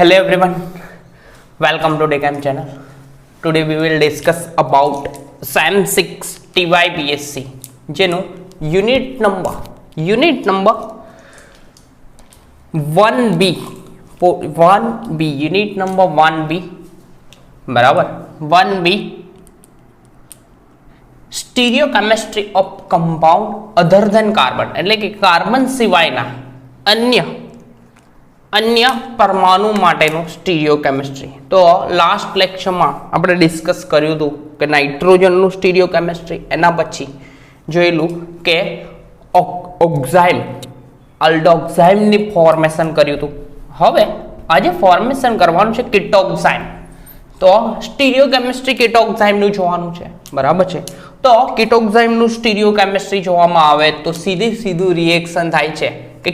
Hello everyone, welcome to Decam channel. Today we will discuss about SAM 6 TYBSc જેનું unit number 1B unit number 1B બરાબર 1B stereochemistry of compound other than carbon એટલે કે carbon સિવાયના अन्य परमाणु माटेनो stereochemistry. तो last lecture में આપણે ડિસ્કસ કર્યું હતું કે નાઇટ્રોજન નું સ્ટીરિયોકેમિસ્ટ્રી, એના પછી જોયેલું કે ઓક્ઝાઇમ અલ્ડોક્ઝાઇમ ની ફોર્મેશન કર્યું હતું। હવે આજે ફોર્મેશન કરવાનું છે કીટોક્ઝાઇમ। તો સ્ટીરિયોકેમિસ્ટ્રી કીટોક્ઝાઇમ નું જોવાનું છે, બરાબર છે। તો કીટોક્ઝાઇમ નું સ્ટીરિયોકેમિસ્ટ્રી જોવામાં આવે તો સીધું રિએક્શન થાય છે કે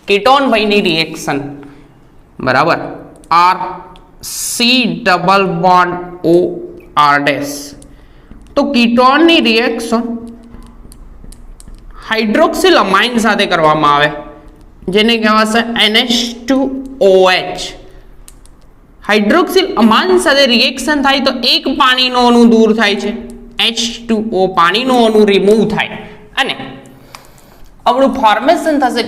कीटोन भाई रिएक्शन बराबर R C double bond O R dash. तो कीटोन नी रिएक्शन हाइड्रोक्सिल अमाइन साथे करवामां आवे जेने कहेवाशे NH2OH। हाइड्रोक्सिल अमाइन साथे रिएक्शन थाय तो एक पाणीनो अणु दूर थाय छे, H2O पाणीनो अणु रिमूव थाय अने આપણું ફોર્મેશન થશે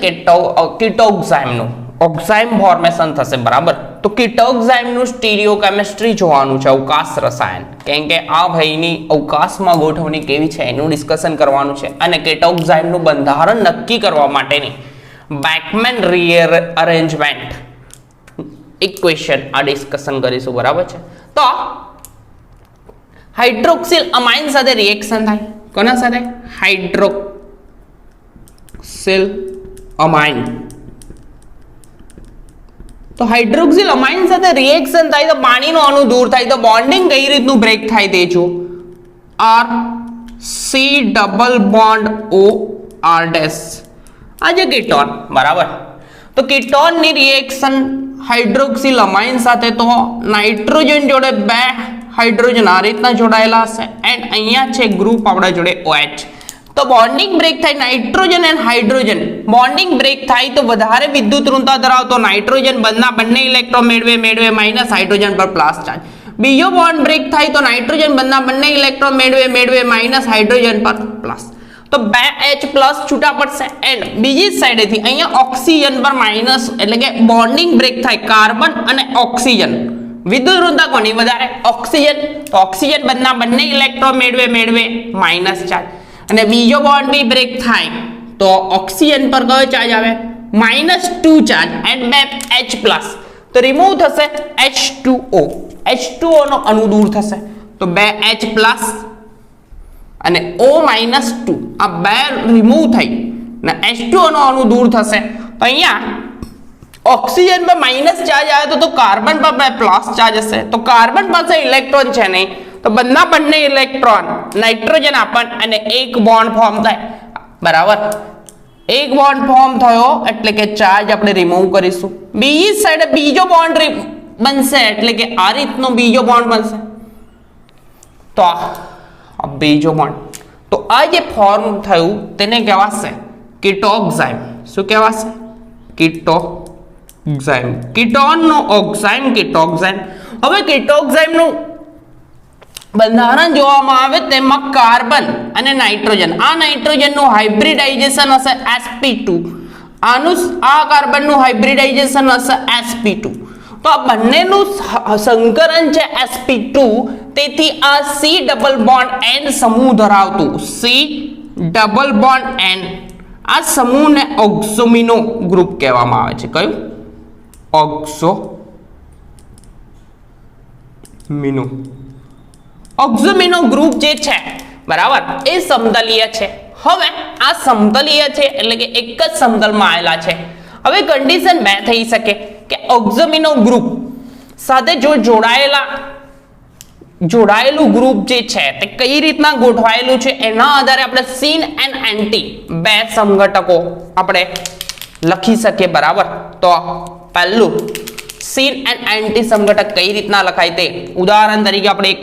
કીટોક્ઝાઇમનું ઓક્ઝાઇમ ફોર્મેશન થશે, બરાબર। તો કીટોક્ઝાઇમનું સ્ટીરિયોકેમિસ્ટ્રી જોવાનું છે, અવકાશ રસાયણ, કેમ કે આ ભાઈની અવકાશમાં ગોઠવણી કેવી છે એનું ડિસ્કશન કરવાનું છે અને કીટોક્ઝાઇમનું બંધારણ નક્કી કરવા માટેની બેકમેન રીઅરેન્જમેન્ટ ઇક્વેશન આ ડિસ્કશન કરીશું, બરાબર છે। તો હાઇડ્રોક્સિલ અમાઇન સાથે રિએક્શન થાય, કોના સાથે? Hydroxyl amine. तो हाइड्रोक्सिल अमाइन साथे रिएक्शन थाय तो पाणीनो अणु दूर थाय तो बॉन्डिंग कई रीतनु ब्रेक थाय ते जो R C double bond O R dash आज कीटोन, बराबर। तो कीटोन नी रिएक्शन हाइड्रोक्सिल अमाइन साथे तो नाइट्रोजन जोड़े बे हाइड्रोजन आ रीतना जोड़ायेला हशे एंड अहींया छे ग्रुप आपणा जोड़े OH। तो बॉन्डिंग ब्रेक थाय nitrogen and hydrogen bonding break थाय तो वधारे विद्युत ऋणता धरावतो नाइट्रोजन बंने इलेक्ट्रॉन मेळवे माइनस हाइड्रोजन पर प्लस चार्ज। बीजो बॉन्ड ब्रेक थाय तो नाइट्रोजन बंने इलेक्ट्रॉन मेळवे माइनस हाइड्रोजन पर प्लस। तो 2H प्लस छूटा पड़शे एंड बीजी साइडे थी अहींया ऑक्सीजन पर माइनस एटले के बॉन्डिंग ब्रेक थाय कार्बन अने ऑक्सीजन। विद्युत ऋणता कोनी वधारे? ऑक्सीजन। तो ऑक्सीजन बंने इलेक्ट्रॉन मेळवे माइनस चार्ज અને બીજો બોન્ડ બી બ્રેક થાય તો ઓક્સિજન પર કયો ચાર્જ આવે? -2 ચાર્જ એન્ડ 2H પ્લસ તો રિમૂવ થશે H2O નો અણુ દૂર થશે તો 2H પ્લસ અને O -2 આ બે રિમૂવ થઈ ને H2O નો અણુ દૂર થશે તો અહીંયા ઓક્સિજન પર માઇનસ ચાર્જ આવે તો કાર્બન પર પ્લસ ચાર્જ હશે તો કાર્બન પાસે ઇલેક્ટ્રોન છે નહીં तो बंने इलेक्ट्रॉन नाइट्रोजन आपन अने एक बॉन्ड फॉर्म थाय, बराबर। एक बॉन्ड फॉर्म थयो एटले के चार्ज आपणे रिमूव करीशुं। बीजी साइड बीजो बॉन्ड बनशे एटले के आ रीतनो बीजो बॉन्ड बनशे तो आ बीजो बॉन्ड तो आ जे फॉर्म थयुं तेने कहेवाशे कीटोक्झाइम। शुं कहेवाशे? कीटोक्झाइम। कीटोन नो ऑक्साइम कीटोक्झाइम। हवे कीटोक्झाइम नु બંધારણ જોવામાં આવે તેમાં કાર્બન અને નાઇટ્રોજન, આ નાઇટ્રોજનનું હાઇબ્રિડાઇઝેશન હશે sp2, આ કાર્બનનું હાઇબ્રિડાઇઝેશન હશે sp2। તો આ બંનેનું સંકરણ છે sp2, તેથી આ C ડબલ બોન્ડ N સમૂહ ધરાવતું C ડબલ બોન્ડ N આ સમૂહને ઓક્સોમિનો ગ્રુપ કહેવામાં આવે છે। કયું? ઓક્સોમિનો। ઓક્સોમિનો ગ્રુપ જે છે, બરાબર, એ સમતલીય છે। હવે આ સમતલીય છે એટલે કે એક જ સમતલમાં આવેલા છે। હવે કન્ડિશન બે થઈ શકે કે ઓક્સોમિનો ગ્રુપ સાથે જો જોડાયેલું ગ્રુપ જે છે તે કઈ રીતના ગોઠવાયેલું છે એના આધારે આપણે સિન એન્ડ એન્ટી બે સમઘટકો આપણે લખી શકીએ, બરાબર। તો પહેલું સિન એન્ડ એન્ટી સમઘટક કઈ રીતના લખાય તે ઉદાહરણ તરીકે આપણે એક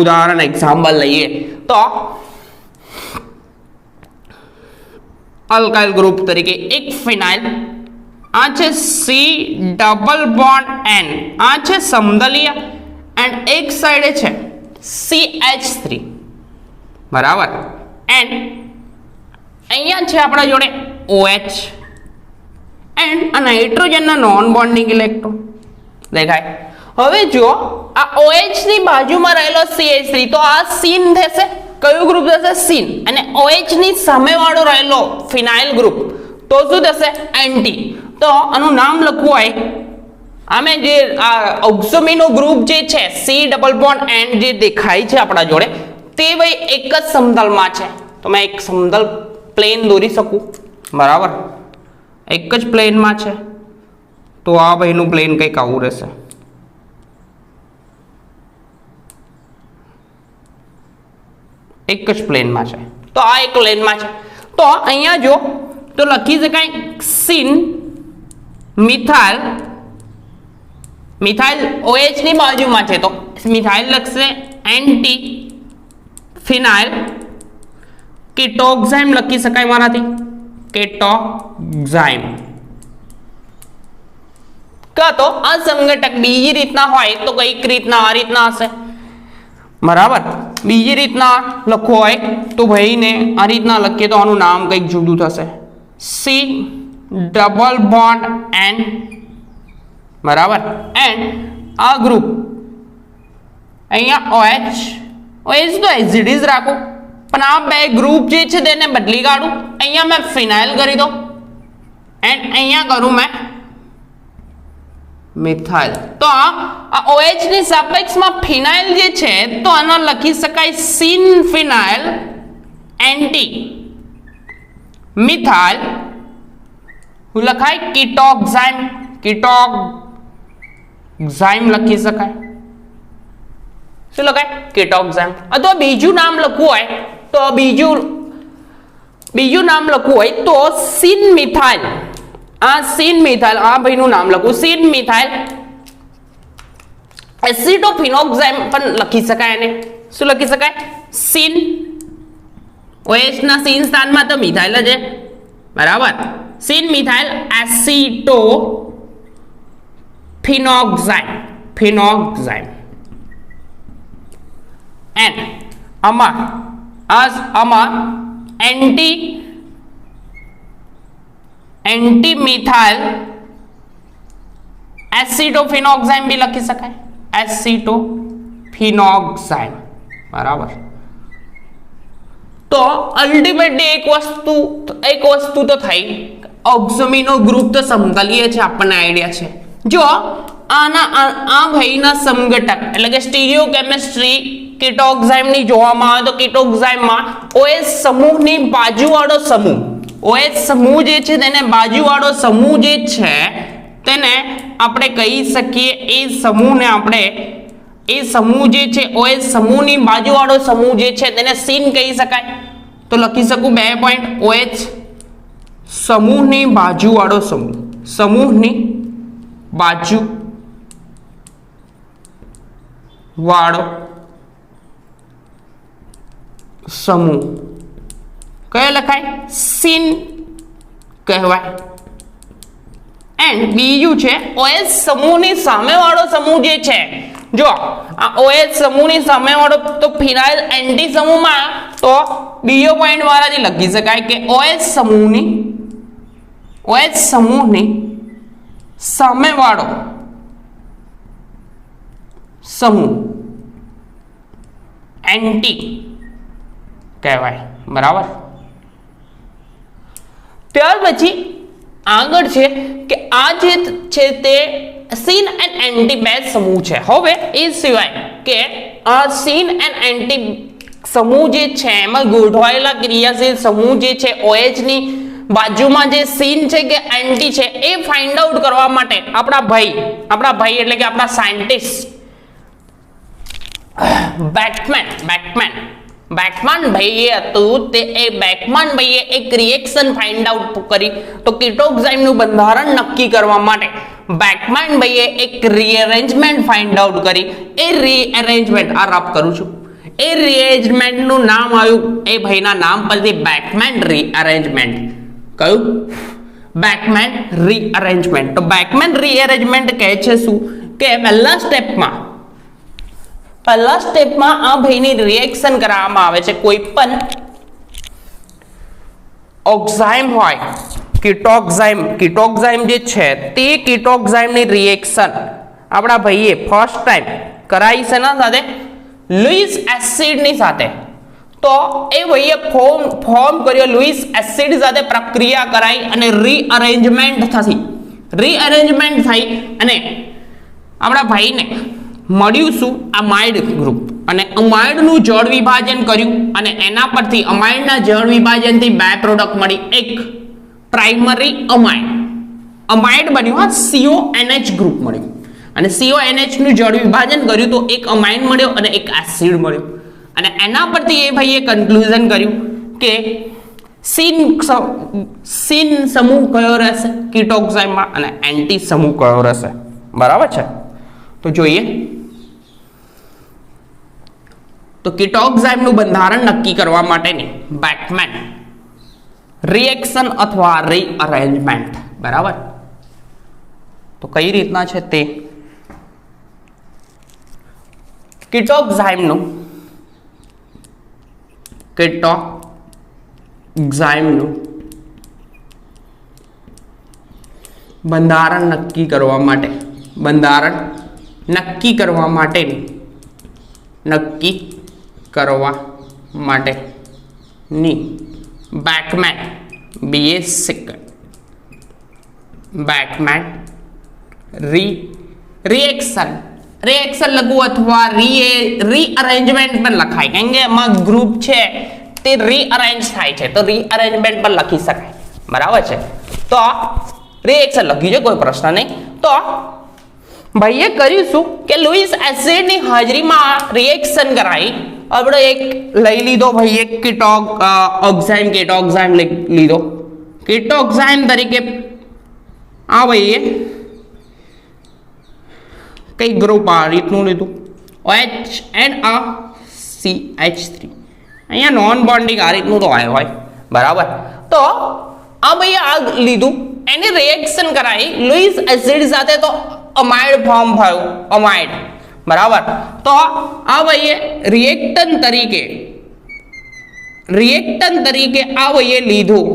उदाहरण एग्जाम्पल लीए तो अल्काइल ग्रुप तरीके एक फिनाइल આ છે સી ડબલ બોન્ડ એન, આ છે સમદલીય એન્ડ એક સાઈડે છે CH3 બરાબર, એન્ડ અહીંયા છે આપણા જોડે OH એન્ડ આ નાઇટ્રોજનના નોન બોન્ડિંગ ઇલેક્ટ્રોન દેખાય. હવે જો આ OH ની બાજુમાં રહેલો CH3 તો આ સીન થશે, કયું ગ્રુપ થશે? સીન. અને OH ની સામેવાળો રહેલો ફિનાઇલ ગ્રુપ તો શું થશે? એન્ટી. તો આનું નામ લખવું હોય, આમે જે આ ઓક્સોમીનો ગ્રુપ જે છે સી ડબલ બોન્ડ એન જે દેખાય છે આપણા જોડે તે ભાઈ એક જ સમતલમાં છે. તો મેં એક સમતલ પ્લેન દોરી શકું બરાબર, એક જ પ્લેનમાં છે. તો આ ભાઈનું પ્લેન કંઈક આવું રહેશે. એક જ પ્લેનમાં છે, તો આ એક પ્લેનમાં છે. તો અહીંયા જો તો લખી શકાય સીન મિથાઇલ, મિથાઇલ OH ની બાજુમાં છે તો મિથાઇલ લખશે, એન્ટી ફિનાઇલ કેટોક્સાઇમ લખી શકાય મારાથી, કેટોક્સાઇમ. કાં તો આ સંઘટક બીજી રીતના હોય તો કઈક રીતના આ રીતના હશે બરાબર. બીજી રીતના લખવો હોય તો ભાઈને આ રીતના લખીએ તો આનું નામ કંઈક જુદું થશે, સી ડબલ બોન્ડ એન બરાબર, એન્ડ આ ગ્રુપ અહીંયા OH તો એઝ ઇટ ઇઝ રાખો, પણ આ બે ગ્રુપ જે છે તેને બદલી કાઢું. અહીંયા મેં ફિનાઇલ કરી દો એન્ડ અહીંયા કરું મેં મિથાઇલ. તો આ OH ની સાપેક્ષમાં ફિનાઇલ જે છે તો આનો લખી શકાય સીન ફિનાઇલ એન્ટી મિથાઇલ, હું લખાય કીટોક્સાઇમ, કીટોક્સાઇમ લખી શકાય. શું લખાય? કીટોક્સાઇમ. અથવા બીજું નામ લખવું હોય તો બીજું નામ લખવું હોય તો સીન મિથાઇલ, આ સીન મિથાઇલ, આ ભાઈનું નામ લખું સીન મિથાઇલ એસિટોફિનોક્સાઇમ પણ લખી શકાય. એને શું લખી શકાય? સીન OH ના સીન સ્થાનમાં તો મિથાઇલ જ છે બરાબર, સીન મિથાઇલ એસિટોફિનોક્સાઇમ, ફિનોક્સાઇમ. એન્ડ આમાં એન્ટી મિથાઇલ એસિટોફિનોક્સાઇમ भी લખી શકાય, એસિટોફિનોક્સાઇમ બરાબર. તો અલ્ટિમેટલી એક વસ્તુ તો થઈ, ઓક્સોમીનો ગ્રુપ તો સમતલીય છે, આપણને આઈડિયા છે. જો આ ભાઈના સમઘટક એટલે કે સ્ટીરિયોકેમિસ્ટ્રી કીટોક્સાઇમની જોવામાં આવે તો કીટોક્સાઇમમાં OH સમૂહની બાજુવાળો સમૂહ, OH સમૂહ જે છે તેને બાજુવાળો સમૂહ જે છે તેને આપણે કહી શકીએ, એ સમૂહને આપણે એ સમૂહ જે છે OH સમૂહની બાજુવાળો સમૂહ જે છે તેને સીન કહી શકાય. તો લખી શકું 2 પોઈન્ટ OH સમૂહની બાજુવાળો સમૂહ, સમૂહની બાજુ વાળો સમૂહ કયો લખાય? સીન કહેવાય. એન્ડ બીજું છે OH સમૂહની સામેવાળો સમૂહ જે છે, જો આ OH સમૂહની સામેવાળો તો ફિનાઇલ એન્ટી સમૂહમાં તો બીજો પોઈન્ટ મારાથી લખી શકાય કે OH સમૂહની સામેવાળો સમૂહ એન્ટી કહેવાય બરાબર. ત્યાર પછી આગળ છે કે આ જે છે તે સીન એન્ડ એન્ટી બે સમૂહ છે. હવે એ સિવાય કે આ સીન એન્ડ એન્ટી સમૂહ જે છે એમાં ગોઠવાયેલા ક્રિયાશીલ સમૂહ જે છે OH ની બાજુમાં જે સીન છે કે એન્ટી છે એ ફાઇન્ડ આઉટ કરવા માટે આપણા ભાઈ એટલે કે આપણા સાયન્ટિસ્ટ બેકમાન ભાઈએ હતું તે એ બેકમાન ભાઈએ એક રિએક્શન ફાઇન્ડ આઉટ કરી તો કીટોક્સાઇમનું બંધારણ નક્કી કરવા માટે બેકમાન ભાઈએ એક રીઅરેન્જમેન્ટ ફાઇન્ડ આઉટ કરી. એ રીઅરેન્જમેન્ટ આ રફ કરું છું, એ રીઅરેન્જમેન્ટનું નામ આવ્યું એ ભાઈના નામ પરથી બેકમેન રીઅરેન્જમેન્ટ. કયું? બેકમેન રીઅરેન્જમેન્ટ. તો બેકમેન રીઅરેન્જમેન્ટ કહે છે શું કે પહેલા સ્ટેપમાં આ ભાઈની રિએક્શન કરવામાં આવે છે. કોઈ પણ ઓક્ઝાઇમ હોય, કીટોક્ઝાઇમ જે છે તે કીટોક્ઝાઇમની રિએક્શન આપણા ભાઈએ ફર્સ્ટ ટાઈમ કરાઈ છે ના સાથે લુઈસ એસિડની સાથે. તો એ ભાઈએ ફોર્મ કર્યો લુઈસ એસિડ સાથે પ્રક્રિયા કરાઈ અને રીઅરેન્જમેન્ટ થઈ અને આપણા ભાઈને મળ્યું શું અમાઇડ ગ્રુપ. અને અમાઇડનું જળ વિભાજન કર્યું અને એના પરથી અમાઇડના જળ વિભાજનથી બે પ્રોડક્ટ મળી. એક પ્રાઇમરી અમાઇડ બન્યું, હા, CONH ગ્રુપ મળ્યું. અને CONH નું જળ વિભાજન કર્યું તો એક અમાઇડ મળ્યો અને એક એસિડ મળ્યો. અને એના પરથી એ ભાઈએ કન્ક્લુઝન કર્યું કે સિન સમૂહ કયો રહેશે કીટોક્ઝાઇમમાં અને એન્ટી સમૂહ કયો રહેશે. બરાબર છે. તો જોઈએ તો કીટોક્ઝાઇમનું બંધારણ નક્કી કરવા માટેની બેકમેન રિએક્શન અથવા રીઅરેન્જમેન્ટ. બરાબર. તો કઈ રીતના છે તે કીટોક્ઝાઇમનું બંધારણ નક્કી કરવા માટેની બેકમેન રિએક્શન લખવું અથવા રીઅરેન્જમેન્ટ પણ લખાય, કેમ કે એમાં ગ્રુપ છે તે રીઅરેન્જ થાય છે તો રીઅરેન્જમેન્ટ પણ લખી શકાય. બરાબર છે. તો રિએક્શન લખ્યું છે, કોઈ પ્રશ્ન નહીં. તો ભાઈએ કર્યું શું કે લુઈસ એસિડની હાજરીમાં રિએક્શન કરાઈ. આપણે એક લઈ લીધો ભાઈ, એક કીટોક્ઝાઇમ લીધો. કીટોક્ઝાઇમ તરીકે આ ભાઈએ કઈ ગ્રુપ આ રીતનું લીધું OH and a CH3. અહીંયા નોન બોન્ડિંગ આ રીતનું તો હોય. બરાબર. તો આ ભાઈએ આ લીધું, એની રિએક્શન કરાઈ લુઈસ એસિડ સાથે તો અમાઇડ ફોર્મ થયું, અમાઇડ. બરાબર. તો આ ભાઈએ રિએક્ટન્ટ તરીકે આ ભાઈએ લીધું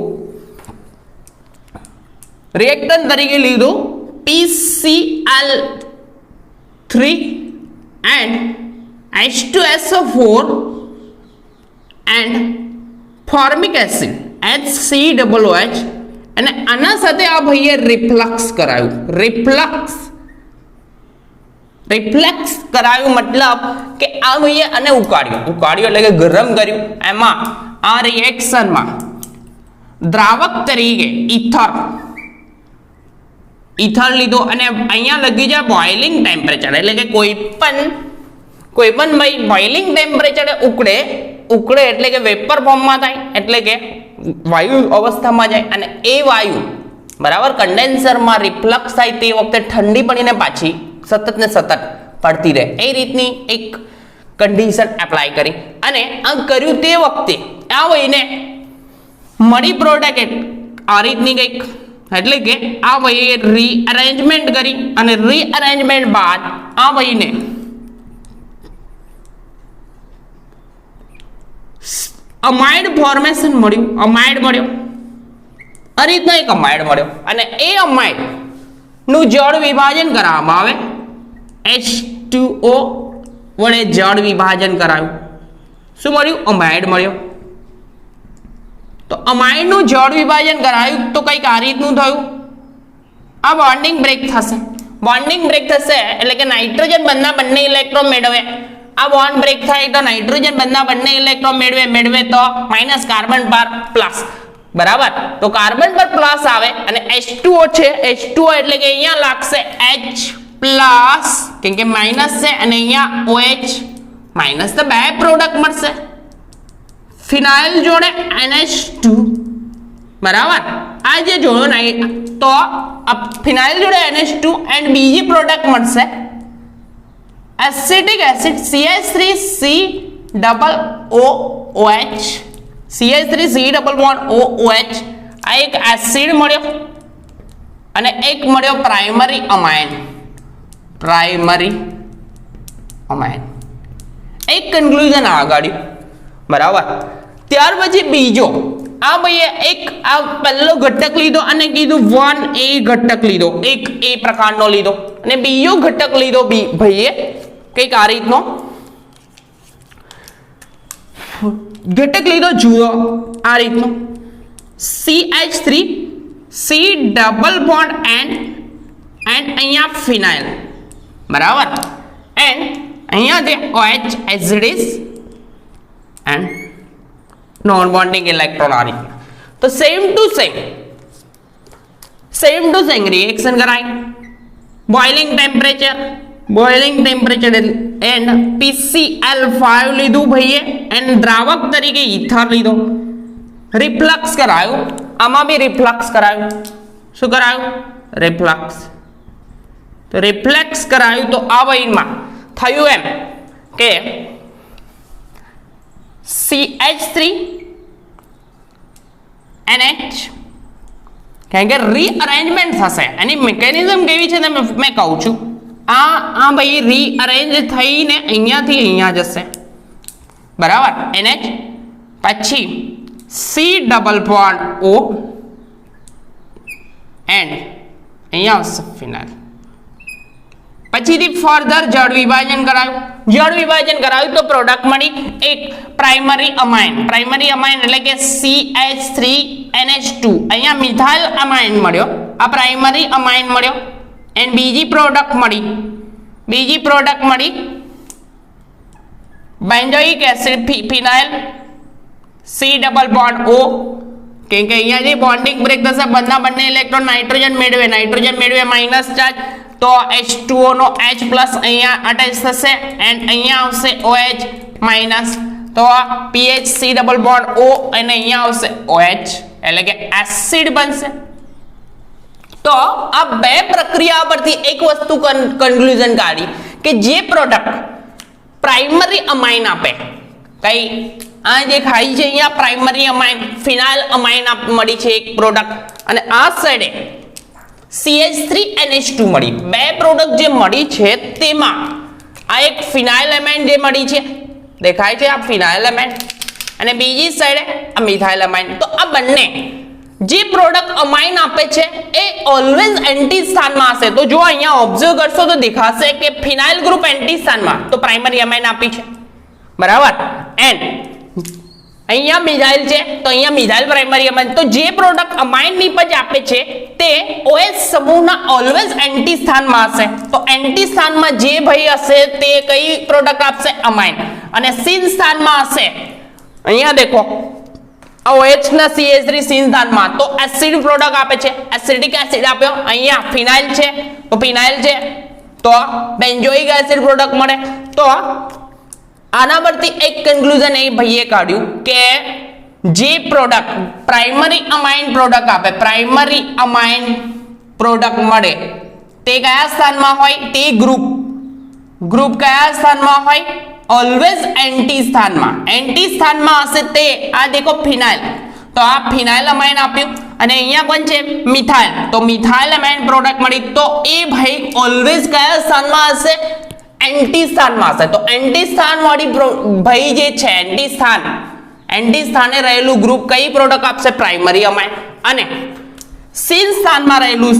PCl3 and H2SO4 and formic acid HCOOH. અને આના સાથે આ ભાઈએ રિફ્લક્સ કરાયું મતલબ કે આ ભાઈએ આને ઉકાળ્યું એટલે કે ગરમ કર્યું. એમાં આ રિએક્શનમાં દ્રાવક તરીકે ઈથર લીધો અને અહીંયા લખી છે બોઇલિંગ ટેમ્પરેચર, એટલે કે કોઈ પણ ભાઈ બોઇલિંગ ટેમ્પરેચરે ઉકળે એટલે કે વેપર ફોર્મમાં થાય, એટલે કે વાયુ અવસ્થામાં જાય. અને એ વાયુ બરાબર કન્ડેન્સરમાં રિફ્લક્સ થાય તે વખતે ઠંડી પડીને પાછી સતત પડતી રહે. એ રીતની એક કન્ડિશન એપ્લાય કરી અને આ કર્યું તે વખતે આ ભાઈને મળી પ્રોડક્ટ આ રીતની કંઈક, એટલે કે આ ભાઈએ રીઅરેન્જમેન્ટ કરી અને રીઅરેન્જમેન્ટ બાદ આ ભાઈને અમાઇડ ફોર્મેશન મળ્યો. આ રીતનો એક અમાઇડ મળ્યો અને એ અમાઇડ નું જળ વિભાજન કરવામાં આવે. H2O વડે જળ વિભાજન કરાયું. શું મળ્યું? અમાઇડ મળ્યો. તો અમાઇડ નું જળ વિભાજન કરાયું તો કંઈક આ રીતનું થયું. આ બોન્ડિંગ બ્રેક થશે એટલે કે નાઇટ્રોજન બંને ઇલેક્ટ્રોન મેળવે. આ બોન્ડ બ્રેક થાય તો નાઇટ્રોજન બંને ઇલેક્ટ્રોન મેળવે તો માઇનસ કાર્બન પર પ્લસ. બરાબર. તો કાર્બન પર પ્લસ આવે અને H2O છે, H2O એટલે કે અહીંયા લાગશે H પ્લસ, કેમ કે માઇનસ છે અને અહીંયા OH માઇનસ, તો બે પ્રોડક્ટ મળશે ફિનાઇલ જોડે NH2. બરાબર. આ જે જોડો નહીં તો ફિનાઇલ જોડે NH2 એન્ડ બીજી પ્રોડક્ટ મળશે એસિટિક એસિડ CH3COOH. આ એક એસિડ મળ્યો અને એક મળ્યો પ્રાઇમરી અમાઇન, પ્રાઇમરી અમાઇન. એક કન્ક્લુઝન આગળ, બરાબર. ત્યાર પછી બીજો, આ ભાઈએ એક આ પહેલો ઘટક લીધો અને કીધું 1a ઘટક લીધો, એક એ પ્રકારનો લીધો, અને બીજો ઘટક લીધો ભાઈએ કંઈક આ રીતનો ઘટક લીધો, જુઓ આ રીતનો CH3 C double bond and અહીંયા ફિનાઇલ, બરાબર. એન્ડ અહીંયા જે OH acid is and non bonding electron આ રીતના. તો સેમ ટુ સેમ રિએક્શન કરાય. બોઇલિંગ ટેમ્પરેચર એન્ડ PCl5 લીધું ભાઈએ એન્ડ દ્રાવક તરીકે ઈથર લીધો. રિફ્લક્સ કરાયું, આમાં બી રિફ્લક્સ કરાયું. શું કરાયું? રિફ્લક્સ. તો રિફ્લેક્સ કરાયું તો આ વહીમાં થયું એમ કે CH3 NH, કારણ કે રીઅરેન્જમેન્ટ થશે. એની મિકેનિઝમ કેવી છે મેં કહું છું. આ ભાઈ રીઅરેન્જ થઈને અહીંયાથી અહીંયા જશે, બરાબર. NH પછી C double bond O and અહીંયા આવશે ફિનાઇલ. પછીથી ફર્ધર જળ વિભાજન કરાયું તો પ્રોડક્ટ મળી એક પ્રાઇમરી અમાઇન એટલે કે CH3NH2. અહીંયા મિથાઇલ અમાઇન મળ્યો, આ પ્રાઇમરી અમાઇન મળ્યો. એન્ડ બીજી પ્રોડક્ટ મળી બેન્ઝોઇક એસિડ ફિનાઇલ C ડબલ બોન્ડ O, કેમ કે અહીંયા જે બોન્ડિંગ બ્રેક થશે બંને ઇલેક્ટ્રોન નાઇટ્રોજન મેળવે માઇનસ ચાર્જ, તો H2O નો H પ્લસ અહીંયા અટેચ થશે એન્ડ અહીંયા આવશે OH માઇનસ, તો PH C double bond O અને અહીંયા આવશે OH એટલે કે એસિડ બનશે. તો આ બે પ્રક્રિયા પરથી એક વસ્તુ કન્ક્લુઝન કાઢી કે જે પ્રોડક્ટ પ્રાઇમરી અમાઇન આપે, કઈ આ જે ખાઈ છે અહીંયા પ્રાઇમરી અમાઇન ફિનાઇલ અમાઇન મળી છે એક પ્રોડક્ટ, અને આ સાઈડે CH3NH2 મળી. બે પ્રોડક્ટ જે મળી છે તેમાં આ એક ફિનાઇલ અમાઇન જે મળી છે, દેખાય છે આ ફિનાઇલ અમાઇન, અને બીજી સાઈડે આ મિથાઇલ અમાઇન. તો આ બંને જે પ્રોડક્ટ અમાઇન આપે છે એ ઓલવેઝ એન્ટી સ્થાનમાં હશે. તો જો અહીંયા ઓબ્ઝર્વ કરશો તો દેખાશે કે ફિનાઇલ ગ્રુપ એન્ટી સ્થાનમાં, તો પ્રાઇમરી અમાઇન આપી છે, બરાબર. એન્ડ અહીંયા મિથાઇલ છે તો અહીંયા મિથાઇલ પ્રાઇમરી અમાઇન. તો જે પ્રોડક્ટ અમાઇન નિપજ આપે છે તે OH સમૂહના ઓલવેઝ એન્ટી સ્થાનમાં હશે. તો એન્ટી સ્થાનમાં જે ભાઈ હશે તે કઈ પ્રોડક્ટ આપશે? અમાઇન. અને સિન સ્થાનમાં હશે, અહીંયા દેખો OH ના CH3 સિન સ્થાનમાં, તો એસિડ પ્રોડક્ટ આપે છે, એસિડિક એસિડ આપ્યો. અહીંયા ફિનાઇલ છે તો ફિનાઇલ છે, તો બેન્ઝોઇક એસિડ પ્રોડક્ટ મળે. તો આના પરથી એક કન્ક્લુઝન એ ભાઈએ કાઢ્યું કે જે પ્રોડક્ટ પ્રાઇમરી અમાઇન પ્રોડક્ટ આપે, પ્રાઇમરી અમાઇન પ્રોડક્ટ મળે તે કયા સ્થાનમાં હોય? તે ગ્રુપ કયા સ્થાનમાં હોય? ઓલવેઝ એન્ટી સ્થાનમાં હશે. તે આ દેખો ફિનાઇલ, તો આ ફિનાઇલ અમાઇન આપ્યું, અને અહીંયા કોણ છે? મિથાઇલ. તો મિથાઇલ અમાઇન પ્રોડક્ટ મળી, તો એ ભાઈ ઓલવેઝ કયા સ્થાનમાં હશે? એન્ટી સ્થાનમાં હશે. તો એન્ટી સ્થાન વાળી ભાઈ જે છે એન્ટી સ્થાને રહેલું ગ્રુપ કઈ પ્રોડક્ટ આપશે? પ્રાઇમરી અમાઇન. અને સિન સ્થાનમાં રહેલું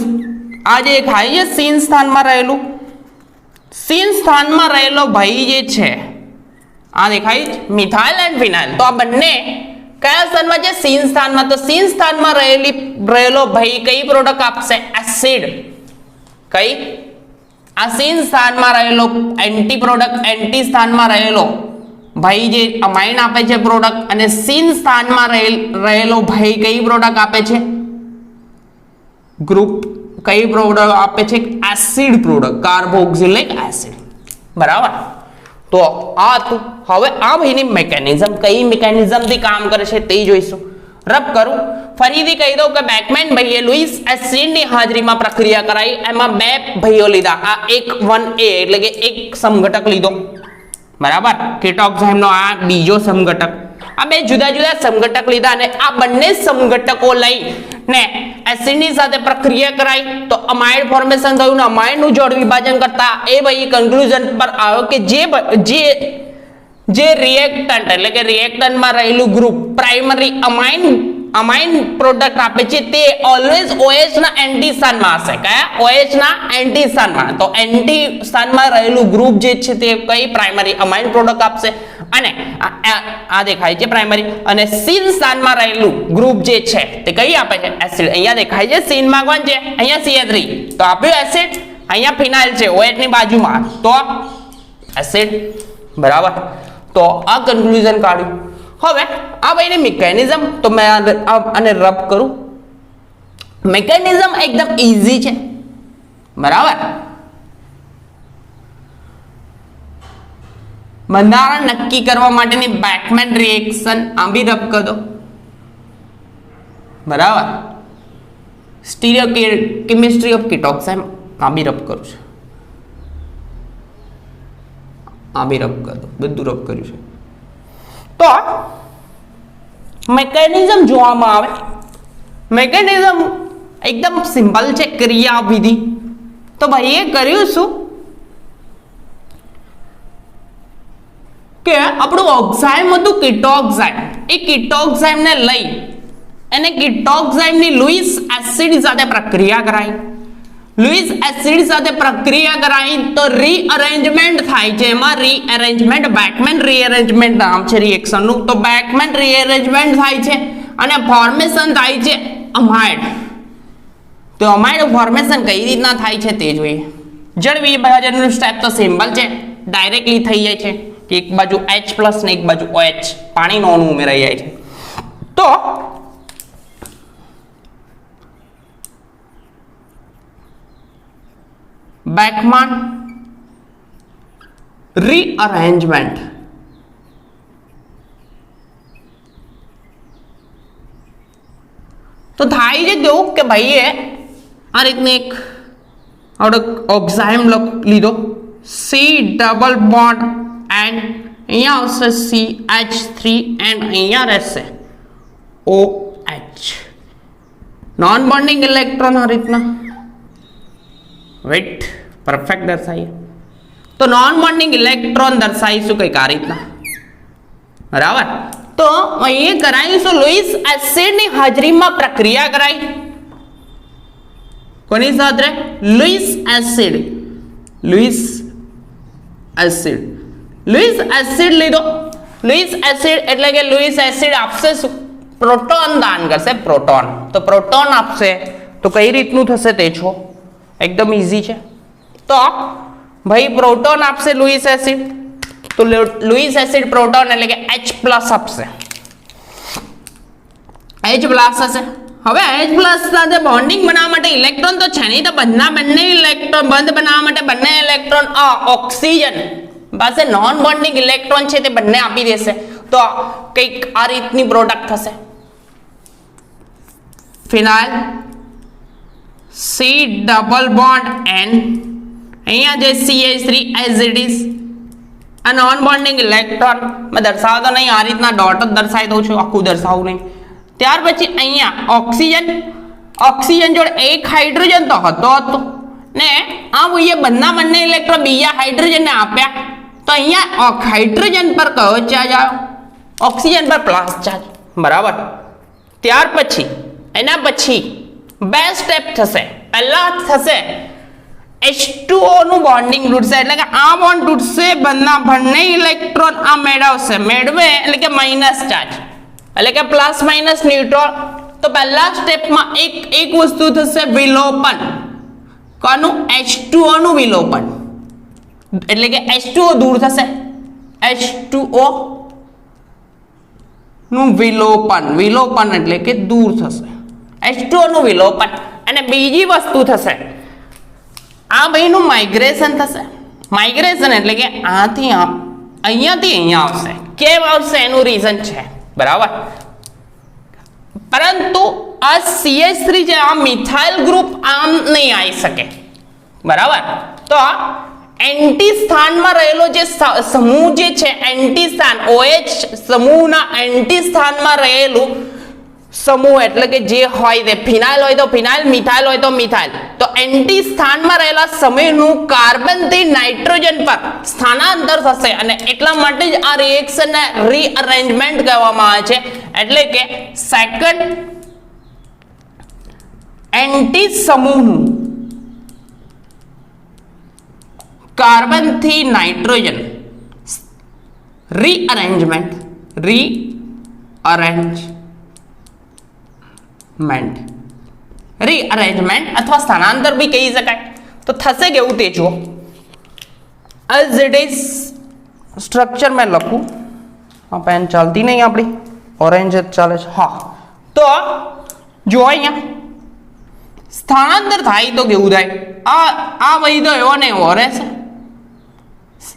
આ જે ખાઈ છે સિન સ્થાનમાં રહેલો ભાઈ જે છે આ દેખાય મિથાઇલ એન્ડ ફિનાઇલ. તો આ બંને કયા સ્થાનમાં છે? સિન સ્થાનમાં. તો સિન સ્થાનમાં રહેલો ભાઈ કઈ પ્રોડક્ટ આપશે? એસિડ. કઈ? આ સિન સ્થાનમાં રહેલો એન્ટી સ્થાનમાં રહેલો ભાઈ જે અમાઇન આપે છે પ્રોડક્ટ, અને સિન સ્થાનમાં રહેલો ભાઈ કઈ પ્રોડક્ટ આપે છે? ગ્રુપ કઈ પ્રોડક્ટ આપે છે? એસિડ પ્રોડક્ટ, કાર્બોક્સિલિક એસિડ, બરાબર. તો આ હતું. હવે આ ભાઈની મિકેનિઝમ કઈ મિકેનિઝમથી કામ કરે છે તે જોઈશું. રબ કરું, ફરીથી કહી દઉં કે બેકમેન ભાઈએ લુઈસ એસિડની હાજરીમાં પ્રક્રિયા કરાઈ. એમાં બે ભાઈઓ લીધા, આ એક 1A એટલે કે એક સમઘટક લીધો, બરાબર. કેટોક્સાઇમનો આ બીજો સમઘટક. આ બે જુદા જુદા સમઘટક લીધા, અને આ બંને સમઘટકો લઈ ને એસિડની સાથે પ્રક્રિયા કરાઈ તો અમાઇડ ફોર્મેશન થયું ને અમાઇડનું જોડ વિભાજન કરતા એ ભાઈ કન્ક્લુઝન પર આવ્યો કે જે રિએક્ટન્ટ એટલે કે રિએક્ટન્ટમાં રહેલું ગ્રુપ પ્રાઇમરી અમાઇન પ્રોડક્ટ આપે છે તે ઓલવેઝ OH ના એન્ટી સ્થાનમાં હશે. કયા? OH ના એન્ટી સ્થાનમાં. તો એન્ટી સ્થાનમાં રહેલું ગ્રુપ જે છે તે કઈ પ્રાઇમરી અમાઇન પ્રોડક્ટ આપશે અને આ દેખાય છે પ્રાઇમરી અને સીન સ્થાનમાં રહેલું ગ્રુપ જે છે તે કઈ આપે છે? એસિડ. અહીંયા દેખાય છે સીન માં કોણ છે? અહીંયા CH3 તો આપ્યું એસિડ, અહીંયા ફિનાઇલ છે OH ની બાજુમાં તો એસિડ. બરાબર. તો આ કન્ક્લુઝન કાઢ્યું. હવે આ ભાઈની મિકેનિઝમ તો મેં આને રબ કરું. મિકેનિઝમ એકદમ ઈઝી છે. બરાબર. બંધારણ નક્કી કરવા માટેની બેકમેન રિએક્શન આ બી રબ કરી દો. બરાબર. સ્ટીરિયો કેમિસ્ટ્રી ઓફ કીટોક્સાઇડ આ બી રબ કરું છું. આ બી રબ કરી દો. બધું રબ કર્યું છે. તો મેકેનિઝમ જોવામાં આવે. મેકેનિઝમ એકદમ સિમ્પલ છે. ક્રિયાવિધિ તો ભાઈ એ કર્યું શું કે આપણું ઓક્સાઇડ હતું કીટોક્સાઇડ. એ કીટોક્સાઇડ ને લઈ અને કીટોક્સાઇડ ની લુઈસ એસિડ સાથે પ્રક્રિયા કરાઈ. લુઈસ એસિડ સાથે પ્રક્રિયા કરાઈ તો રીઅરેન્જમેન્ટ થાય છે. એમાં રીઅરેન્જમેન્ટ બેકમેન રીઅરેન્જમેન્ટ નામ છે રિએક્શન નું. તો બેકમેન રીઅરેન્જમેન્ટ થાય છે અને ફોર્મેશન થાય છે અમાઇડ. તો અમાઇડ ફોર્મેશન કઈ રીતના થાય છે તે જોઈએ. જળ વિભાજનનું સ્ટેપ તો સિમ્પલ છે. ડાયરેક્ટલી થઈ જાય છે કે એક બાજુ H+ ને એક બાજુ OH પાણીનો અણુ ઉમેરાઈ જાય છે. તો બેકમેન રીઅરેન્જમેન્ટ તો થાય છે કેવું કે ભાઈએ આ રીતની એક ઓક્સાઇડ લીધો C ડબલ બોન્ડ એન્ડ અહીંયા આવશે CH3 એન્ડ અહીંયા રહેશે OH. નોન બોન્ડિંગ ઇલેક્ટ્રોન આ રીતના વેટ પરફેક્ટ દર્શાવીએ તો નોન બોન્ડિંગ ઇલેક્ટ્રોન દર્શાવીશું કંઈક આ રીતના. બરાબર. તો અહીંયા કરાવીશું લુઈસ એસિડની હાજરીમાં પ્રક્રિયા કરાઈ. કોની સાથે? Louis acid. લુઈસ એસિડ લીધો. લુઈસ એસિડ એટલે કે લુઈસ એસિડ આપશે શું? પ્રોટોન દાન કરશે. પ્રોટોન. તો પ્રોટોન આપશે તો કઈ રીતનું થશે તે છો? એકદમ ઈઝી છે. તો ભાઈ પ્રોટોન આપશે લુઈસ એસિડ તો લુઈસ એસિડ પ્રોટોન એટલે કે H+ આપશે. H+ હશે. હવે H+ સાથે બોન્ડિંગ બનાવવા માટે ઇલેક્ટ્રોન તો છે નહીં તો બંને ઇલેક્ટ્રોન બંધ બનાવવા માટે બંને ઇલેક્ટ્રોન ઓક્સિજન પાસે નોન બોન્ડિંગ ઇલેક્ટ્રોન છે તે બંને આપી દેશે. તો કંઈક આ રીતની પ્રોડક્ટ થશે. ફિનાઇલ C ડબલ બોન્ડ N અહીંયા જે CH3 એઝ ઇટ ઇઝ આ નોન બોન્ડિંગ ઇલેક્ટ્રોન મેં દર્શાવતો નહીં આ રીતના ડોટ જ દર્શાવી દઉં છું આખું દર્શાવું નહીં. ત્યાર પછી અહીંયા ઓક્સિજન જોડે એક હાઇડ્રોજન તો હતો ને આ ભાઈએ બંને ઇલેક્ટ્રોન બીજા હાઇડ્રોજનને આપ્યા તો અહીંયા હાઇડ્રોજન પર કયો ચાર્જ આવ્યો? ઓક્સિજન પર પ્લસ ચાર્જ. બરાબર. ત્યાર પછી એના પછી બે સ્ટેપ થશે. પહેલા થશે H2O નું બોન્ડિંગ તૂટશે એટલે કે આ બોન્ડ તૂટશે બંને ઇલેક્ટ્રોન આ મેળવે એટલે કે માઇનસ ચાર્જ એટલે કે પ્લસ માઇનસ ન્યુટ્રલ. તો પહેલા સ્ટેપમાં એક વસ્તુ થશે વિલોપન. કોનું? H2O નું વિલોપન એટલે કે H2O દૂર થશે. H2O નું વિલોપન એટલે કે દૂર થશે. H2O નું વિલોપન. અને બીજી વસ્તુ થશે આ ભાઈનું માઇગ્રેશન થશે. માઇગ્રેશન એટલે કે અહીંયાથી અહીંયા આવશે. કેમ આવશે એનું રીઝન છે. બરાબર. પરંતુ આ CH3 છે આ મિથાઇલ ગ્રુપ આમ નહીં આવી શકે. બરાબર. તો એન્ટી સ્થાનમાં રહેલો જે સમૂહ જે છે એન્ટી સ્થાન OH સમૂહના એન્ટી સ્થાનમાં રહેલું સમૂહ એટલે કે જે હોય તે ફિનાઇલ હોય તો ફિનાઇલ, મિથાઇલ હોય તો મિથાઇલ, તો એન્ટી સ્થાનમાં રહેલા સમૂહનું કાર્બન થી નાઇટ્રોજન પર સ્થાનાંતર થશે અને એટલા માટે જ આ રિએક્શનને રીઅરેન્જમેન્ટ કહેવામાં આવે છે. એટલે કે સેકન્ડ એન્ટી સમૂહનું કાર્બન થી નાઇટ્રોજન રીઅરેન્જમેન્ટ અથવા સ્થાનાંતર બી કહી શકાય. તો થશે કેવું તે જુઓ. એઝ ઇટ ઇઝ સ્ટ્રક્ચર મેં લખું, આ પેન ચાલતી નહીં આપણી, ઓરેન્જ જ ચાલે છે. હા, તો જો અહીંયા સ્થાનાંતર થાય તો કેવું થાય, આ વહી તો એવો ને એવો રહેશે.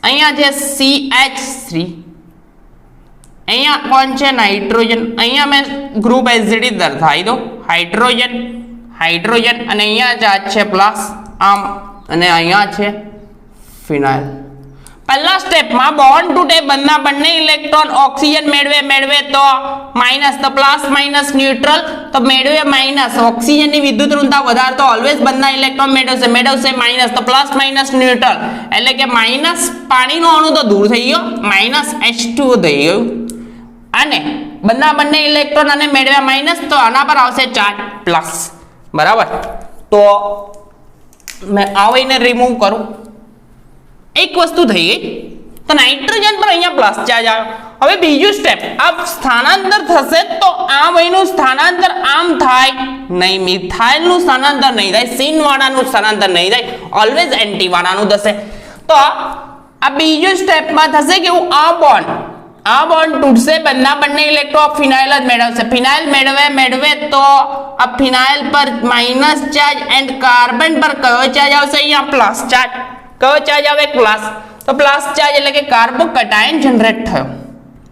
અહીંયા છે CH3, અહીંયા કોણ છે નાઇટ્રોજન, અહીંયા મેં ગ્રુપ એસિડિક દર્શાવી દો, હાઇડ્રોજન અને અહીંયા ચાર્જ છે પ્લસ આમ, અને અહીંયા છે ફિનાઇલ. પહેલા સ્ટેપમાં બોન્ડ તૂટે, બંને ઇલેક્ટ્રોન ઓક્સિજન મેળવે તો માઇનસ, તો પ્લસ માઇનસ ન્યુટ્રલ, તો મેળવે માઇનસ, ઓક્સિજનની વિદ્યુત ઋણતા વધારે તો ઓલવેઝ બંને ઇલેક્ટ્રોન મેળવશે માઇનસ, તો પ્લસ માઇનસ ન્યુટ્રલ, એટલે કે માઇનસ પાણીનો અણુ તો દૂર થઈ ગયો, માઇનસ H2O થઈ ગયું, અને બંને ઇલેક્ટ્રોન અને મેળવ્યા માઇનસ, તો આના પર આવશે ચાર્જ પ્લસ. બરાબર, તો મેં આવીને રિમૂવ કરું. એક વસ્તુ થઈ ગઈ, તો નાઇટ્રોજન પર અહીંયા પ્લસ ચાર્જ આવ્યો. હવે બીજું સ્ટેપ, આ સ્થાનાંતર થશે તો આ વહીનું સ્થાનાંતર આમ થાય નહીં, મિથાઇલનું સ્થાનાંતર નહીં થાય, સીન વાળાનું સ્થાનાંતર નહીં થાય, ઓલવેઝ એન્ટી વાળાનું થશે. તો આ બીજું સ્ટેપમાં થશે કે આ બોન્ડ તૂટશે, બંને ઇલેક્ટ્રોન ફિનાઇલ જ મેળવશે, ફિનાઇલ મેળવે તો આ ફિનાઇલ પર માઇનસ ચાર્જ એન્ડ કાર્બન પર કયો ચાર્જ આવશે, અહીંયા પ્લસ ચાર્જ. કયો ચાર્જ આવે, પ્લસ, તો પ્લસ ચાર્જ એટલે કે કાર્બોકેટાયન જનરેટ થયો.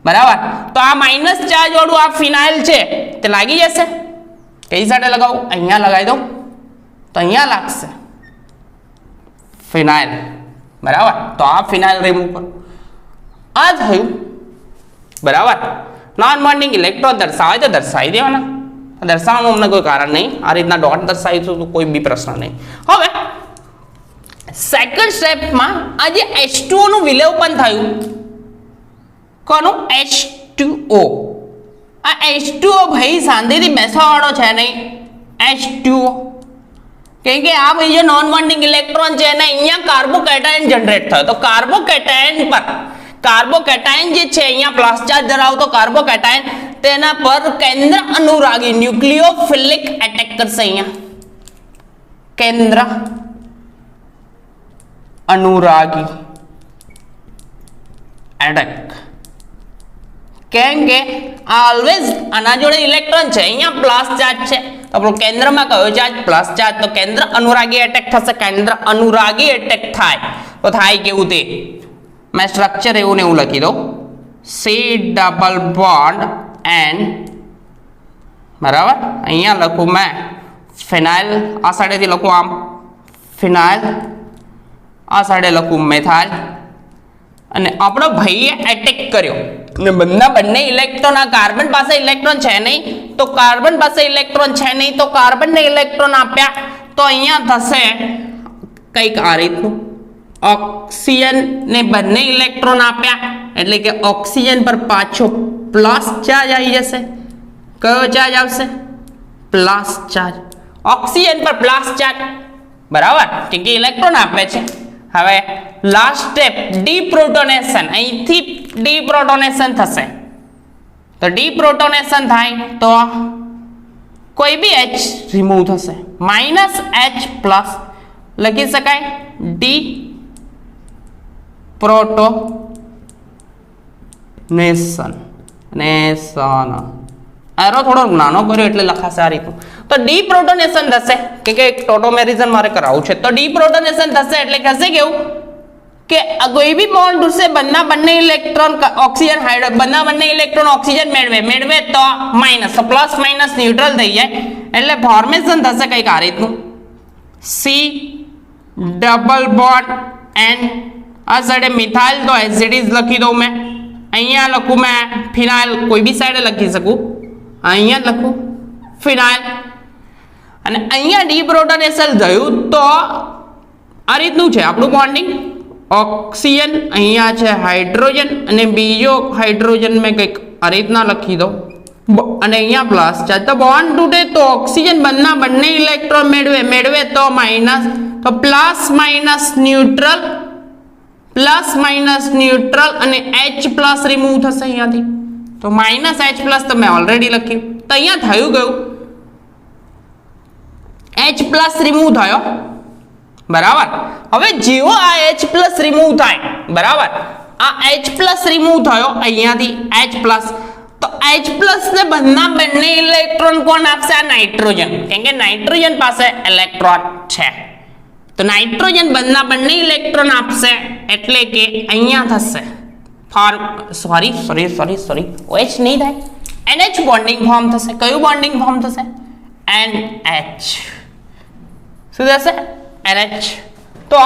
બરાબર, તો આ માઇનસ ચાર્જ વાળું આ ફિનાઇલ છે તે લાગી જશે. કઈ સાઈડે લગાવું, અહીંયા લગાવી દઉં તો અહીંયા લાગશે ફિનાઇલ. બરાબર, તો આ ફિનાઇલ રિમૂવ કરો. આ થયું. બરાબર, નોન બોન્ડિંગ ઇલેક્ટ્રોન દર્શાવે તો દર્શાવી દેવાના, દર્શાવવાનું અમને કોઈ કારણ નહીં, આ રીતના ડોટ દર્શાવીશું તો કોઈ બી પ્રશ્ન નહીં. હવે સેકન્ડ સ્ટેપમાં આ જે H2O નું વિલેવપન થયું, કોનું, H2O. આ H2O ભાઈ શાંતિથી બેસવાવાળો છે નહીં, H2O, કેમ કે આ ભાઈ જે નોન બોન્ડિંગ ઇલેક્ટ્રોન છે ને અહીંયા કાર્બોકેટાયન જનરેટ થયો, તો કાર્બોકેટાયન જે છે અહીંયા પ્લસ ચાર્જ ધરાવતો કાર્બોકેટાયન, તેના પર કેન્દ્ર અનુરાગી ન્યુક્લિયોફિલિક એટેક કરશે. અહીંયા કેન્દ્ર અનુરાગી એટેક, કેમ કે ઓલવેઝ આના જોડે ઇલેક્ટ્રોન છે, અહીંયા પ્લસ ચાર્જ છે, તો આપણો કેન્દ્રમાં કયો ચાર્જ, પ્લસ ચાર્જ, તો કેન્દ્ર અનુરાગી એટેક થશે. કેન્દ્ર અનુરાગી એટેક થાય તો થાય કેવું તે મેં સ્ટ્રક્ચર એવું ને એવું લખી દઉં, C ડબલ બોન્ડ N. બરાબર, અહીંયા લખું મેં ફિનાઇલ, આ સાઈડેથી લખું આમ ફિનાઇલ, આ સાઈડે લખું મેથાઇલ, અને આપણો ભાઈએ એટેક કર્યો ને બંને ઇલેક્ટ્રોન, આ કાર્બન પાસે ઇલેક્ટ્રોન છે નહીં, તો કાર્બન પાસે ઇલેક્ટ્રોન છે નહીં, તો કાર્બનને ઇલેક્ટ્રોન આપ્યા, તો અહીંયા થશે કંઈક આ રીતનું. ઓક્સિજન ને બંને ઇલેક્ટ્રોન આપ્યા એટલે કે ઓક્સિજન પર પાછો પ્લસ ચાર્જ આવી જશે. કયો ચાર્જ આવશે, પ્લસ ચાર્જ, ઓક્સિજન પર પ્લસ ચાર્જ. બરાબર, કેમ કે ઇલેક્ટ્રોન આપે છે. હવે લાસ્ટ સ્ટેપ ડીપ્રોટોનેશન, અહીંથી ડીપ્રોટોનેશન થશે, તો ડીપ્રોટોનેશન થાય તો કોઈ બી H રિમૂવ થશે, માઇનસ H પ્લસ લખી શકાય, ડી પ્રોટોનેશન એરો થોડો નાનો કર્યો એટલે લખાશે આ રીતનું. તો ડીપ્રોટોનેશન થશે, કે એક ટોટોમેરિઝમ મારે કરાવવું છે, તો ડીપ્રોટોનેશન થશે એટલે થશે કેવું કે કોઈ બી બોન્ડ તૂટશે, બંને ઇલેક્ટ્રોન ઓક્સિજન બંને ઇલેક્ટ્રોન ઓક્સિજન મેળવે તો માઇનસ, તો પ્લસ માઇનસ ન્યુટ્રલ થઈ જાય, એટલે ફોર્મેશન થશે કંઈક આ રીતનું, C ડબલ બોન્ડ N. આ સાઈડે મિથાઇલ તો એસિડિક લખી દઉં મેં, અહીંયા લખું મેં ફિનાઇલ, કોઈ બી સાઈડે લખી શકું, અહીંયા લખું ફિનાઇલ. અને અહીંયા ડીપ્રોટોનેશન થયું તો આ રીતનું છે આપણું બોન્ડિંગ. ઓક્સિજન, અહીંયા છે હાઇડ્રોજન અને બીજો હાઇડ્રોજન મેં કંઈક આ રીતના લખી દો અને અહીંયા પ્લસ ચાર્જ. તો બોન્ડ તૂટે તો ઓક્સિજન બંને ઇલેક્ટ્રોન મેળવે તો માઇનસ, તો પ્લસ માઇનસ ન્યુટ્રલ અને H પ્લસ રિમૂવ થશે અહીંયાથી. તો માઇનસ H પ્લસ તો મેં ઓલરેડી લખ્યું. તો અહીંયા થયું ગયું H પ્લસ રિમૂવ થયો, બરાબર. હવે જેવો આ H પ્લસ રિમૂવ થાય, બરાબર, આ H પ્લસ રિમૂવ થયો અહીંયાથી H પ્લસ, તો H પ્લસ ને બંને ઇલેક્ટ્રોન કોણ આપશે? આ નાઇટ્રોજન, કેમ કે નાઇટ્રોજન પાસે ઇલેક્ટ્રોન છે. તો નાઇટ્રોજન બંને ઇલેક્ટ્રોન આપશે એટલે કે અહીંયા થશે સોરી OH નહીં થાય, NH બોન્ડિંગ ફોર્મ થશે. કયું બોન્ડિંગ ફોર્મ થશે? NH. શું થશે? NH. તો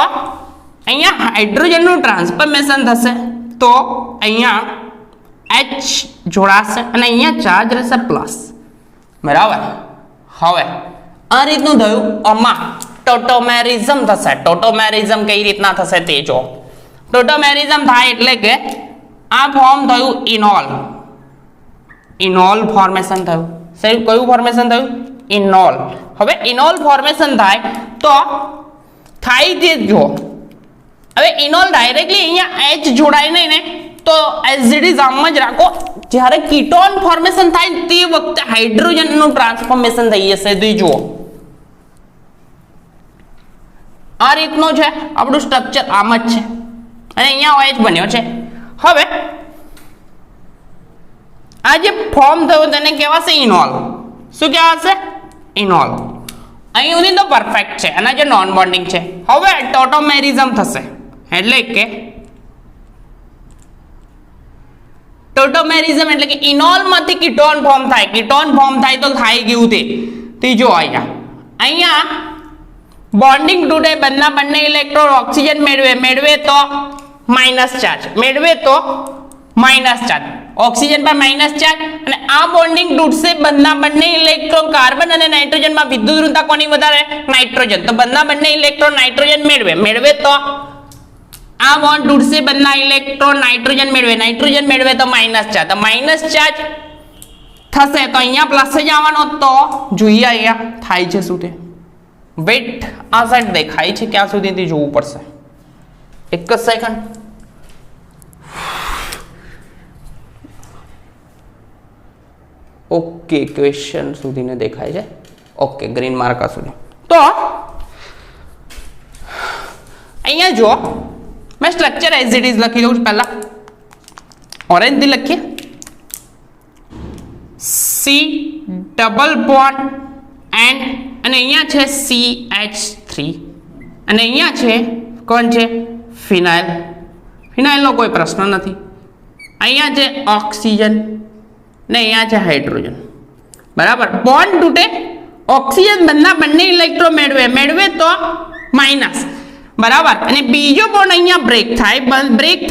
અહીંયા હાઇડ્રોજનનું ટ્રાન્સફોર્મેશન થશે તો અહીંયા H જોડાશે અને અહીંયા ચાર્જ રહેશે પ્લસ, બરાબર. હવે આ રીતનું થયું. આમાં ટોટોમેરિઝમ થશે. ટોટોમેરિઝમ કઈ રીતના થશે તે જો. ટોટોમેરિઝમ થાય એટલે કે આ ફોર્મ થયું ઇનોલ ફોર્મેશન થયું. કયું ફોર્મેશન થયું? ઇનોલ. હવે ઇનોલ ફોર્મેશન થાય તો થાય તે જો. હવે ઇનોલ ડાયરેક્ટલી અહીંયા H જોડાય નહીં ને, તો એઝ ઇટ ઇઝ આમ જ રાખો. જ્યારે કીટોન ફોર્મેશન થાય તે વખતે હાઇડ્રોજનનું ટ્રાન્સફોર્મેશન થઈ જશે. તો જુઓ આ રીતનું છે આપણું સ્ટ્રક્ચર, આમ જ છે અને અહીંયા OH બન્યો છે. હવે આ જે ફોર્મ થયું તેને કહેવાશે ઇનોલ. શું કહેવાશે? ઇનોલ. અહીં સુધી તો પરફેક્ટ છે અને જે નોન બોન્ડિંગ છે. હવે ટોટોમેરિઝમ થશે એટલે કે ટોટોમેરિઝમ એટલે કે ઇનોલમાંથી કીટોન ફોર્મ થાય. કીટોન ફોર્મ થાય તો થાય કેવું તે જો અહીંયા બોન્ડિંગ તૂટે, બંને ઇલેક્ટ્રોન ઓક્સિજન મેળવે તો માઇનસ ચાર્જ, ઓક્સિજન પર માઇનસ ચાર્જ. અને આ બોન્ડિંગ તૂટશે, બંને ઇલેક્ટ્રોન કાર્બન અને નાઇટ્રોજનમાં વિદ્યુત ઋણતા કોની વધારે? નાઇટ્રોજન. તો બંને ઇલેક્ટ્રોન નાઇટ્રોજન મેળવે તો આ બોન્ડ તૂટશે, બંને ઇલેક્ટ્રોન નાઇટ્રોજન મેળવે તો માઇનસ ચાર્જ. તો માઇનસ ચાર્જ થશે તો અહીંયા પ્લસ જ આવવાનો. તો જોઈએ અહીંયા થાય છે શું તે. વેટ આ સાઈડ દેખાય છે ક્યાં સુધીથી જોવું પડશે. એક જ સેકન્ડ. ઓકે, ક્વેશ્ચન સુધીને દેખાય છે. ઓકે, ગ્રીન માર્કર સુધી. તો અહીંયા જો મેં સ્ટ્રક્ચર એઝ ઇટ ઇઝ લખી દઉં છું. પહેલા ઓરેન્જથી લખીએ. C ડબલ બોન્ડ N અને અહીંયા છે CH3 અને અહીંયા છે કોણ છે? ફિનાઇલ. ફિનાઇલનો કોઈ પ્રશ્ન નથી. અહીંયા છે ઓક્સિજન ને અહીંયા છે હાઇડ્રોજન, બરાબર. બોન્ડ તૂટે, ઓક્સિજન બંને ઇલેક્ટ્રોન મેળવે તો માઇનસ, બરાબર. અને બીજો બોન્ડ અહીંયા બ્રેક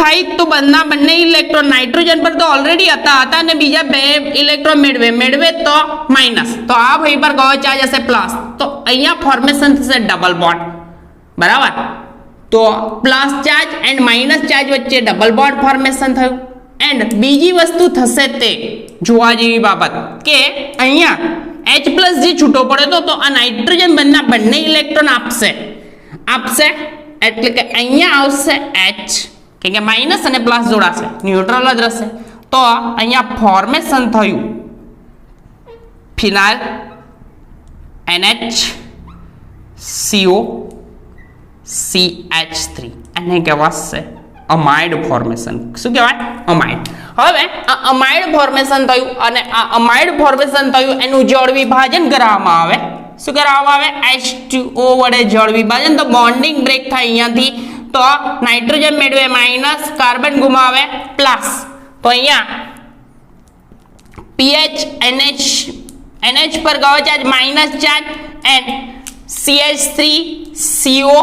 થાય તો બંને ઇલેક્ટ્રોન નાઇટ્રોજન પર તો ઓલરેડી હતા અને બીજા બે ઇલેક્ટ્રોન મેળવે તો માઇનસ. તો આ ભાઈ પર કયો ચાર્જ હશે? પ્લસ. તો અહીંયા ફોર્મેશન થશે ડબલ બોન્ડ, બરાબર. તો plus charge and minus charge વચ્ચે ડબલ બોન્ડ ફોર્મેશન થયું. એન્ડ બીજી વસ્તુ થશે તે જોવા જેવી બાબત કે અહીંયા H પ્લસ જે છૂટો પડે તો આ નાઇટ્રોજન બંને ઇલેક્ટ્રોન આપશે એટલે કે અહીંયા આવશે H, કેમ કે માઇનસ અને પ્લસ જોડાશે, ન્યુટ્રલ જ રહેશે. તો અહીંયા ફોર્મેશન થયું ફિનાઇલ NH CO CH3 એને કહેવાશે અમાઇડ ફોર્મેશન. શું કહેવાય? અમાઇડ. હવે આ અમાઇડ ફોર્મેશન થયું અને આ અમાઇડ ફોર્મેશન થયું એનું જળ વિભાજન કરવામાં આવે. શું કરવામાં આવે? H2O વડે જળ વિભાજન. તો બોન્ડિંગ બ્રેક થાય અહીંયાથી, તો નાઇટ્રોજન મેળવે માઇનસ, કાર્બન ગુમાવે પ્લસ. તો અહીંયા PH NH પર ગયો charge minus charge and CH3CO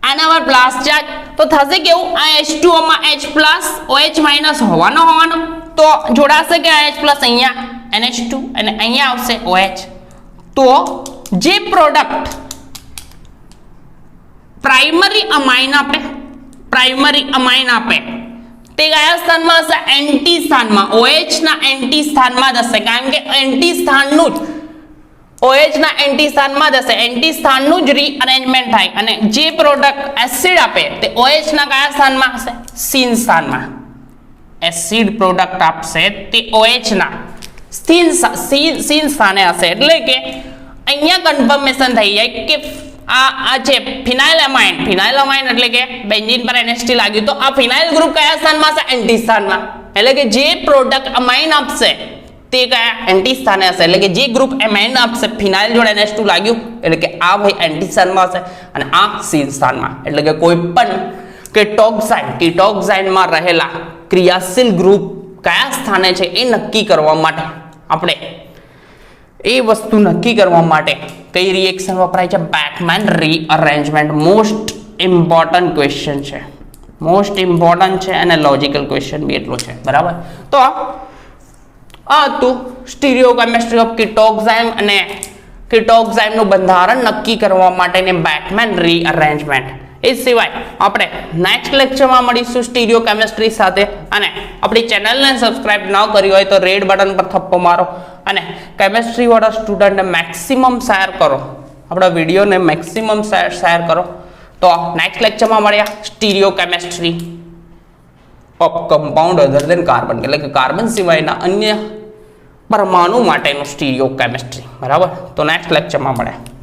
આના પર પ્લસ ચાર્જ. તો થશે કેવું? આ H2O માં H પ્લસ OH માઇનસ હોવાનો તો જોડાશે કે H પ્લસ અહીંયા NH2 અને અહીંયા આવશે OH. તો જે પ્રોડક્ટ પ્રાઇમરી અમાઇન આપે તે કયા સ્થાનમાં હશે? એન્ટી સ્થાનમાં. OH ના એન્ટી સ્થાનમાં જ હશે, કારણ કે એન્ટી સ્થાનનું જ OH ના એન્ટી સ્થાનમાં જ હશે, એન્ટી સ્થાનનું જ રીઅરેન્જમેન્ટ થાય. અને જે પ્રોડક્ટ એસિડ આપે તે OH ના કયા સ્થાનમાં હશે? સીન સ્થાનમાં. એસિડ પ્રોડક્ટ આપશે તે OH ના સીન સ્થાને હશે. એટલે કે અહીંયા કન્ફર્મેશન થઈ જાય કે આ છે ફિનાઇલ અમાઇન એટલે કે બેન્ઝીન પર NH3 લાગ્યું, તો આ ફિનાઇલ ગ્રુપ કયા સ્થાનમાં હશે? એન્ટી સ્થાનમાં. એટલે કે જે પ્રોડક્ટ અમાઇન આપશે તે કયા? એન્ટી સ્થાને હશે. એટલે કે જે ગ્રુપ અમાઇન આપશે ફિનાઇલ જોડે NH2 લાગ્યું એટલે કે આ ભાઈ એન્ટી સ્થાનમાં હશે અને આ સીન સ્થાનમાં. એટલે કે કોઈ પણ કીટોક્સાઇનમાં રહેલા ક્રિયાશીલ ગ્રુપ કયા સ્થાને છે એ નક્કી કરવા માટે આપણે એ વસ્તુ નક્કી કરવા માટે કઈ રિએક્શન વપરાય છે? બેકમેન રીઅરેન્જમેન્ટ. મોસ્ટ ઇમ્પોર્ટન્ટ ક્વેશ્ચન છે, મોસ્ટ ઇમ્પોર્ટન્ટ છે અને લોજિકલ ક્વેશ્ચન બી એટલો છે. બરાબર. તો આ હતું સ્ટીરિયોકેમિસ્ટ્રી ઓફ કીટોક્સાઇમ અને કીટોક્સાઇમનું બંધારણ નક્કી કરવા માટેની બેકમેન રીઅરેન્જમેન્ટ. એ સિવાય આપણે નેક્સ્ટ લેક્ચરમાં મળીશું સ્ટીરિયોકેમિસ્ટ્રી સાથે. અને આપણી ચેનલને સબસ્ક્રાઇબ ન કરી હોય તો રેડ બટન પર થપ્પો મારો અને કેમિસ્ટ્રી વાળા સ્ટુડન્ટને મેક્સિમમ શેર કરો, આપણા વિડીયોને મેક્સિમમ શેર કરો. તો નેક્સ્ટ લેક્ચરમાં મળ્યા stereochemistry of compound other than carbon, એટલે કે કાર્બન સિવાયના અન્ય પરમાણુ માટેનું સ્ટીરિયોકેમિસ્ટ્રી. બરાબર. તો નેક્સ્ટ લેક્ચરમાં મળ્યા.